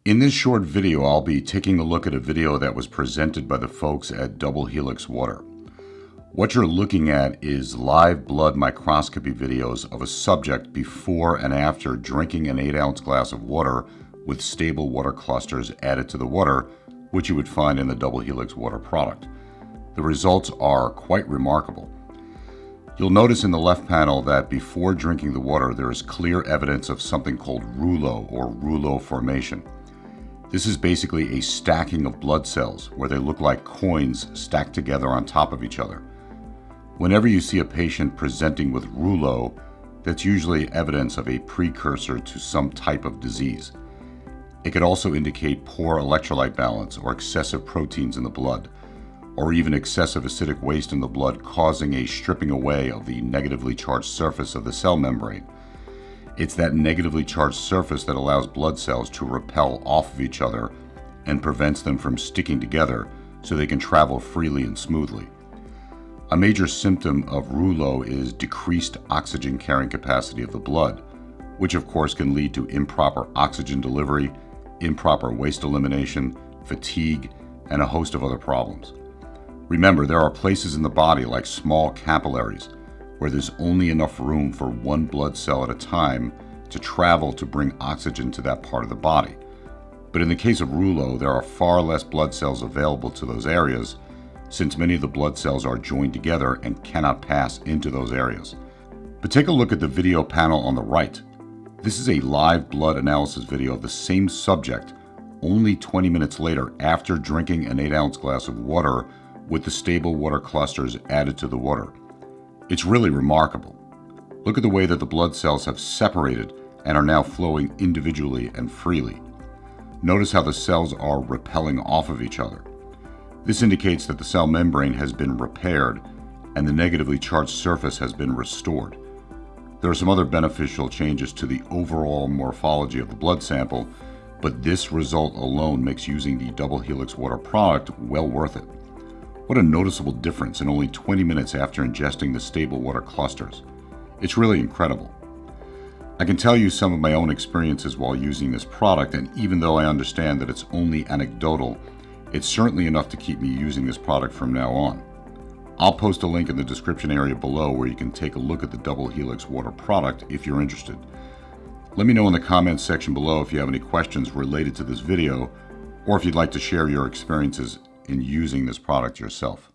In this short video, I'll be taking a look at a video that was presented by the folks at Double Helix Water. What you're looking at is live blood microscopy videos of a subject before and after drinking an 8-ounce glass of water with stable water clusters added to the water, which you would find in the Double Helix Water product. The results are quite remarkable. You'll notice in the left panel that before drinking the water, there is clear evidence of something called rouleau or rouleau formation. This is basically a stacking of blood cells where they look like coins stacked together on top of each other. Whenever you see a patient presenting with rouleau, that's usually evidence of a precursor to some type of disease. It could also indicate poor electrolyte balance or excessive proteins in the blood, or even excessive acidic waste in the blood causing a stripping away of the negatively charged surface of the cell membrane. It's that negatively charged surface that allows blood cells to repel off of each other and prevents them from sticking together so they can travel freely and smoothly. A major symptom of rouleau is decreased oxygen carrying capacity of the blood, which of course can lead to improper oxygen delivery, improper waste elimination, fatigue, and a host of other problems. Remember, there are places in the body like small capillaries where there's only enough room for one blood cell at a time to travel to bring oxygen to that part of the body. But in the case of rouleau, there are far less blood cells available to those areas since many of the blood cells are joined together and cannot pass into those areas. But take a look at the video panel on the right. This is a live blood analysis video of the same subject only 20 minutes later after drinking an 8-ounce glass of water with the stable water clusters added to the water. It's really remarkable. Look at the way that the blood cells have separated and are now flowing individually and freely. Notice how the cells are repelling off of each other. This indicates that the cell membrane has been repaired and the negatively charged surface has been restored. There are some other beneficial changes to the overall morphology of the blood sample, but this result alone makes using the Double Helix Water product well worth it. What a noticeable difference in only 20 minutes after ingesting the stable water clusters. It's really incredible. I can tell you some of my own experiences while using this product, and even though I understand that it's only anecdotal, it's certainly enough to keep me using this product from now on. I'll post a link in the description area below where you can take a look at the Double Helix Water product if you're interested. Let me know in the comments section below if you have any questions related to this video, or if you'd like to share your experiences in using this product yourself.